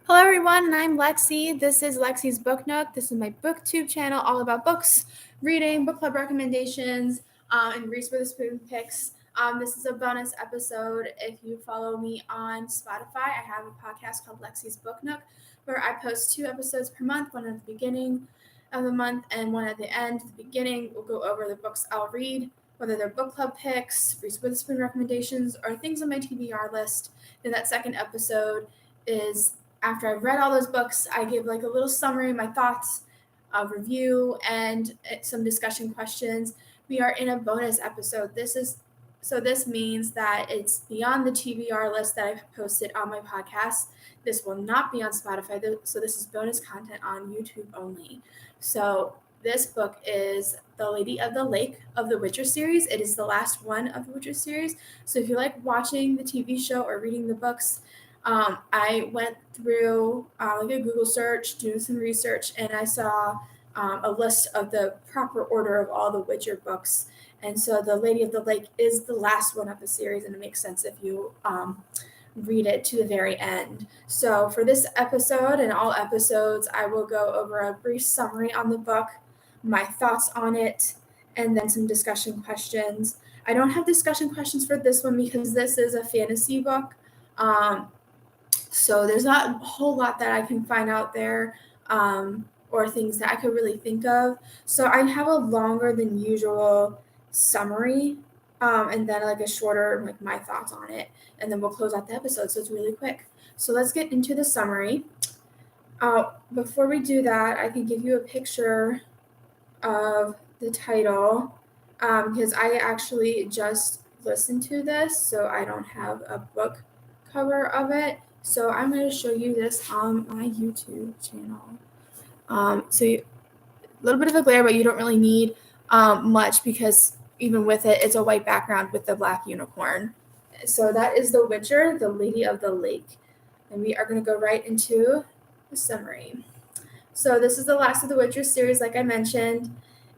Hello, everyone, and I'm Lexi. This is Lexi's Book Nook. This is my booktube channel all about books, reading, book club recommendations, and Reese Witherspoon picks. This is a bonus episode. If you follow me on Spotify, I have a podcast called Lexi's Book Nook where I post 2 episodes per month, one at the beginning of the month and one at the end. At the beginning, we'll go over the books I'll read, whether they're book club picks, Reese Witherspoon recommendations, or things on my TBR list. Then that second episode is after I've read all those books, I give like a little summary, my thoughts, a review, and some discussion questions. We are in a bonus episode. This means that it's beyond the TBR list that I've posted on my podcast. This will not be on Spotify, so this is bonus content on YouTube only. So this book is The Lady of the Lake of the Witcher series. It is the last one of the Witcher series. So if you like watching the TV show or reading the books, I went through like a Google search, doing some research, and I saw a list of the proper order of all the Witcher books. And so The Lady of the Lake is the last one of the series, and it makes sense if you read it to the very end. So for this episode and all episodes, I will go over a brief summary on the book, my thoughts on it, and then some discussion questions. I don't have discussion questions for this one because this is a fantasy book. So there's not a whole lot that I can find out there or things that I could really think of. So I have a longer than usual summary and then like a shorter, like my thoughts on it. And then we'll close out the episode. So it's really quick. So let's get into the summary. Before we do that, I can give you a picture of the title because I actually just listened to this. So I don't have a book cover of it. So I'm going to show you this on my YouTube channel. A little bit of a glare, but you don't really need much because even with it, it's a white background with the black unicorn. So that is The Witcher, The Lady of the Lake. And we are going to go right into the summary. So this is the last of the Witcher series, like I mentioned.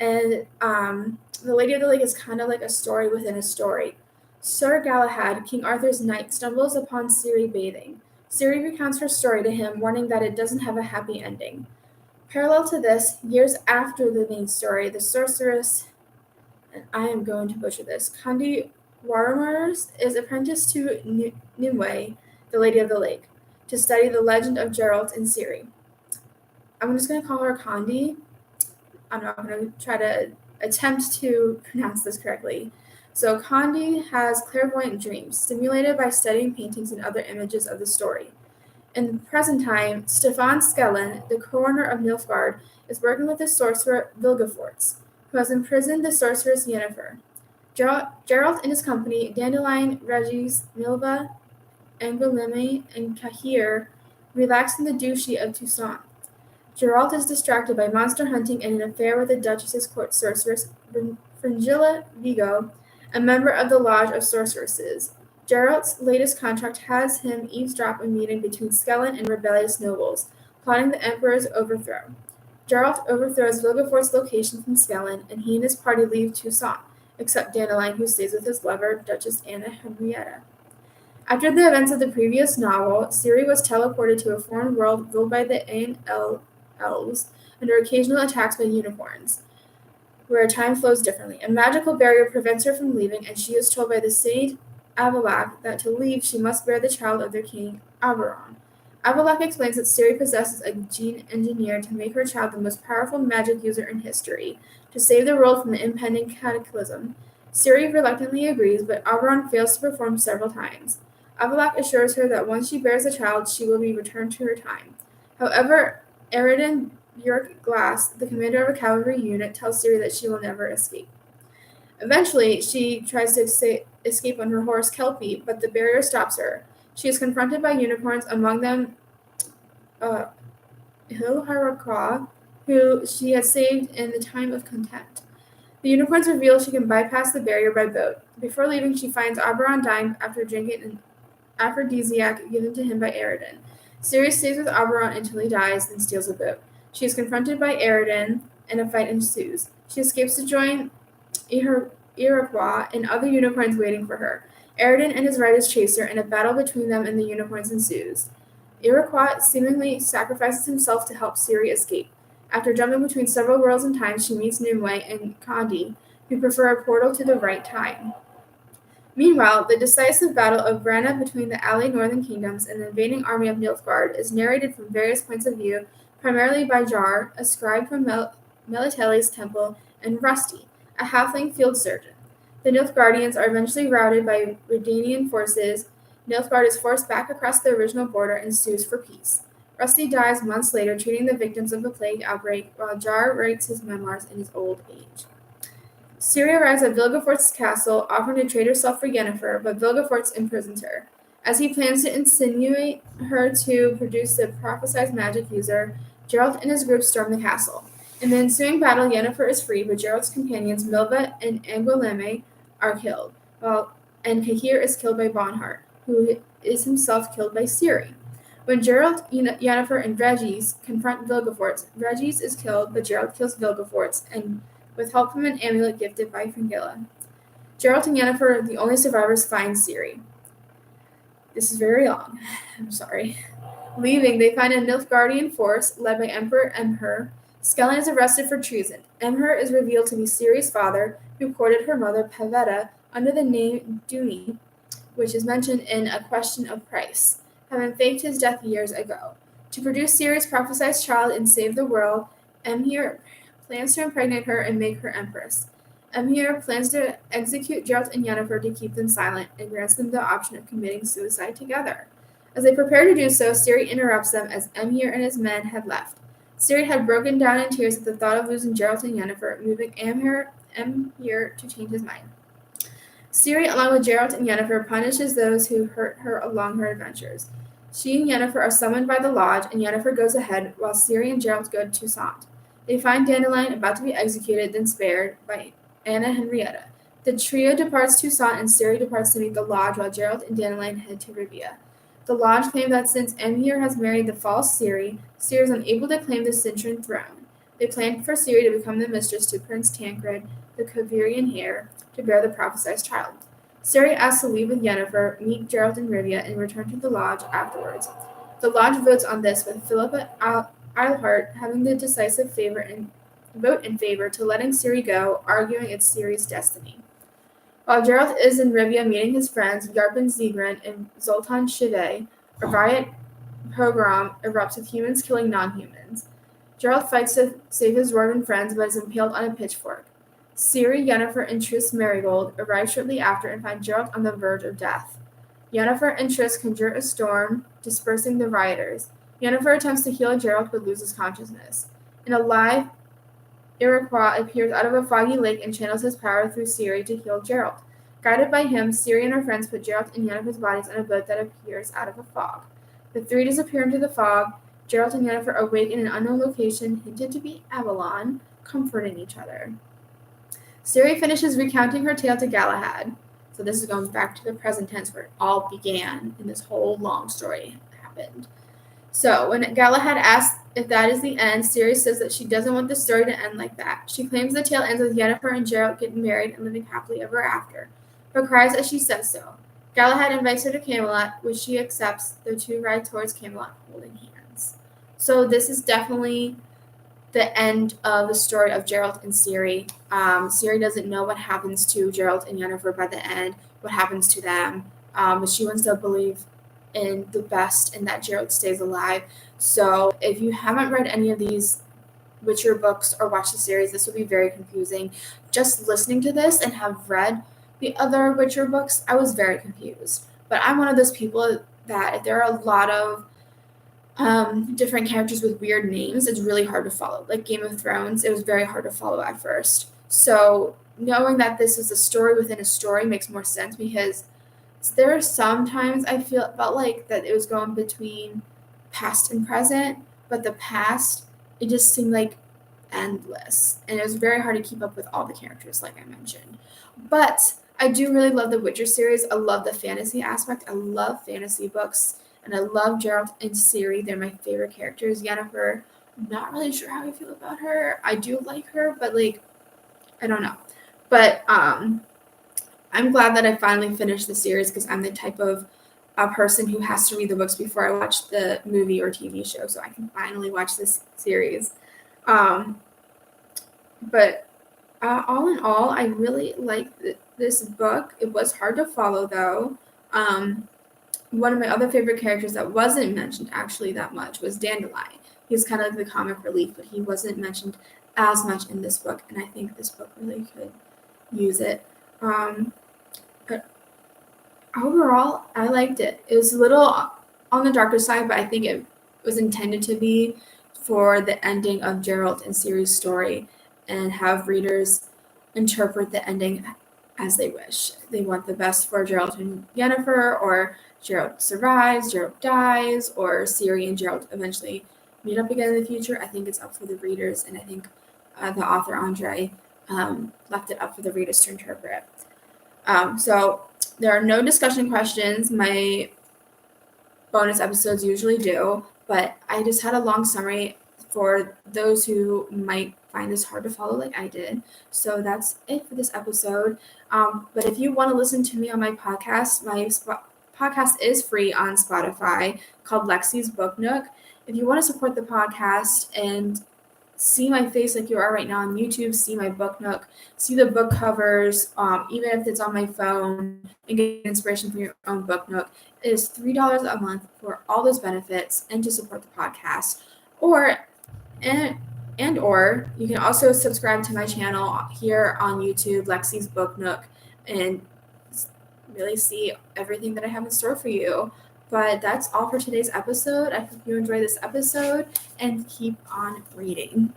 And The Lady of the Lake is kind of like a story within a story. Sir Galahad, King Arthur's knight, stumbles upon Ciri bathing. Ciri recounts her story to him, warning that it doesn't have a happy ending. Parallel to this, years after the main story, the sorceress, and I am going to butcher this, Kandi Waramers is apprenticed to Nimue, the Lady of the Lake, to study the legend of Geralt and Ciri. I'm just going to call her Kandi. I'm not going to try to attempt to pronounce this correctly. So Kandi has clairvoyant dreams, stimulated by studying paintings and other images of the story. In the present time, Stefan Skellen, the coroner of Nilfgaard, is working with the sorcerer Vilgefortz, who has imprisoned the sorceress Yennefer. Geralt and his company, Dandelion, Regis, Milva, Angoulême, and Cahir, relax in the duchy of Toussaint. Geralt is distracted by monster hunting and an affair with the Duchess's court sorceress, Fringilla Vigo, a member of the Lodge of Sorceresses. Geralt's latest contract has him eavesdrop a meeting between Skellen and rebellious nobles, plotting the Emperor's overthrow. Geralt overthrows Vilgefortz's location from Skellen, and he and his party leave Toussaint, except Dandelion, who stays with his lover, Duchess Anna Henrietta. After the events of the previous novel, Ciri was teleported to a foreign world ruled by the Ain elves under occasional attacks by unicorns, where time flows differently. A magical barrier prevents her from leaving, and she is told by the sage Avallac'h that to leave she must bear the child of their king, Oberon. Avallac'h explains that Ciri possesses a gene engineered to make her child the most powerful magic user in history, to save the world from the impending cataclysm. Ciri reluctantly agrees, but Oberon fails to perform several times. Avallac'h assures her that once she bears a child, she will be returned to her time. However, Eridan Bjork-Glass, the commander of a cavalry unit, tells Ciri that she will never escape. Eventually, she tries to escape on her horse Kelpie, but the barrier stops her. She is confronted by unicorns, among them Hilharaqua, who she had saved in the time of contempt. The unicorns reveal she can bypass the barrier by boat. Before leaving, she finds Oberon dying after drinking an aphrodisiac given to him by Eridan. Ciri stays with Oberon until he dies, then steals a boat. She is confronted by Eridan, and a fight ensues. She escapes to join Iroquois and other unicorns waiting for her. Eridan and his riders chase her, and a battle between them and the unicorns ensues. Iroquois seemingly sacrifices himself to help Ciri escape. After jumping between several worlds and times, she meets Nimue and Kandi, who prefer a portal to the right time. Meanwhile, the decisive battle of Brenna between the allied northern kingdoms and the invading army of Nilfgaard is narrated from various points of view, primarily by Jar, a scribe from Melitelli's temple, and Rusty, a halfling field surgeon. The Nilfgaardians are eventually routed by Redanian forces. Nilfgaard is forced back across the original border and sues for peace. Rusty dies months later, treating the victims of the plague outbreak, while Jar writes his memoirs in his old age. Ciri arrives at Vilgefort's castle, offering to trade herself for Yennefer, but Vilgefortz imprisons her. As he plans to insinuate her to produce the prophesied magic user, Geralt and his group storm the castle. In the ensuing battle, Yennefer is free, but Geralt's companions Milva and Angoulême are killed, and Cahir is killed by Bonhart, who is himself killed by Ciri. When Geralt, Yennefer, and Regis confront Vilgefortz, Regis is killed, but Geralt kills Vilgefortz, and with help from an amulet gifted by Fringilla. Geralt and Yennefer, the only survivors, find Ciri. This is very long. I'm sorry. Leaving, they find a Nilfgaardian force led by Emperor Emhyr. Skellen is arrested for treason. Emhyr is revealed to be Ciri's father, who courted her mother Pavetta under the name Duny, which is mentioned in A Question of Price, having faked his death years ago. To produce Ciri's prophesied child and save the world, Emhyr plans to impregnate her and make her empress. Emhyr plans to execute Geralt and Yennefer to keep them silent and grants them the option of committing suicide together. As they prepare to do so, Ciri interrupts them as Emhyr and his men had left. Ciri had broken down in tears at the thought of losing Geralt and Yennefer, moving Emhyr to change his mind. Ciri, along with Geralt and Yennefer, punishes those who hurt her along her adventures. She and Yennefer are summoned by the Lodge, and Yennefer goes ahead, while Ciri and Geralt go to Toussaint. They find Dandelion about to be executed, then spared, by Anna Henrietta. The trio departs Toussaint, and Ciri departs to meet the Lodge, while Geralt and Dandelion head to Rivia. The Lodge claim that since Emhyr has married the false Ciri, Ciri is unable to claim the Cintran throne. They plan for Ciri to become the mistress to Prince Tancred, the Kovirian heir, to bear the prophesied child. Ciri asks to leave with Yennefer, meet Geralt in Rivia, and return to the Lodge afterwards. The Lodge votes on this, with Philippa Eilhart having the decisive vote in favor to letting Ciri go, arguing it's Ciri's destiny. While Geralt is in Rivia meeting his friends, Yarpen Zegran and Zoltan Shive, a riot pogrom erupts with humans killing non-humans. Geralt fights to save his dwarven friends, but is impaled on a pitchfork. Ciri, Yennefer, and Triss Marigold arrive shortly after and find Geralt on the verge of death. Yennefer and Triss conjure a storm, dispersing the rioters. Yennefer attempts to heal Geralt but loses consciousness. In a live, Iroquois appears out of a foggy lake and channels his power through Ciri to heal Geralt. Guided by him, Ciri and her friends put Geralt and Yennefer's bodies on a boat that appears out of a fog. The three disappear into the fog. Geralt and Yennefer awake in an unknown location, hinted to be Avalon, comforting each other. Ciri finishes recounting her tale to Galahad. So this is going back to the present tense where it all began and this whole long story happened. So when Galahad asks if that is the end, Ciri says that she doesn't want the story to end like that. She claims the tale ends with Yennefer and Geralt getting married and living happily ever after, but cries as she says so. Galahad invites her to Camelot, which she accepts. The two ride towards Camelot holding hands. So this is definitely the end of the story of Geralt and Ciri. Ciri doesn't know what happens to Geralt and Yennefer by the end, what happens to them, but she wants to believe in the best and that Geralt stays alive. So if you haven't read any of these Witcher books or watched the series, this will be very confusing. Just listening to this and have read the other Witcher books, I was very confused. But I'm one of those people that if there are a lot of different characters with weird names, it's really hard to follow. Like Game of Thrones, it was very hard to follow at first. So knowing that this is a story within a story makes more sense, because there are sometimes I felt like that it was going between past and present, but the past, it just seemed like endless. And it was very hard to keep up with all the characters, like I mentioned. But I do really love the Witcher series. I love the fantasy aspect. I love fantasy books. And I love Geralt and Ciri. They're my favorite characters. Yennefer, I'm not really sure how I feel about her. I do like her, but I don't know. But I'm glad that I finally finished the series, because I'm the type of a person who has to read the books before I watch the movie or TV show, so I can finally watch this series. But all in all, I really like this book. It was hard to follow, though. One of my other favorite characters that wasn't mentioned actually that much was Dandelion. He's kind of like the comic relief, but he wasn't mentioned as much in this book, and I think this book really could use it. But overall, I liked it. It was a little on the darker side, but I think it was intended to be for the ending of Gerald and Ciri's story and have readers interpret the ending as they wish. They want the best for Gerald and Yennefer, or Gerald survives, Gerald dies, or Ciri and Gerald eventually meet up again in the future. I think it's up for the readers, and I think the author, Andre, left it up for the readers to interpret. So there are no discussion questions. My bonus episodes usually do, but I just had a long summary for those who might find this hard to follow like I did. So that's it for this episode. But if you want to listen to me on my podcast, podcast is free on Spotify, called Lexi's Book Nook. If you want to support the podcast and see my face like you are right now on YouTube, see my book nook, see the book covers, even if it's on my phone, and get inspiration from your own book nook, it is $3 a month for all those benefits and to support the podcast. Or you can also subscribe to my channel here on YouTube, Lexi's Book Nook, and really see everything that I have in store for you. But that's all for today's episode. I hope you enjoy this episode and keep on reading.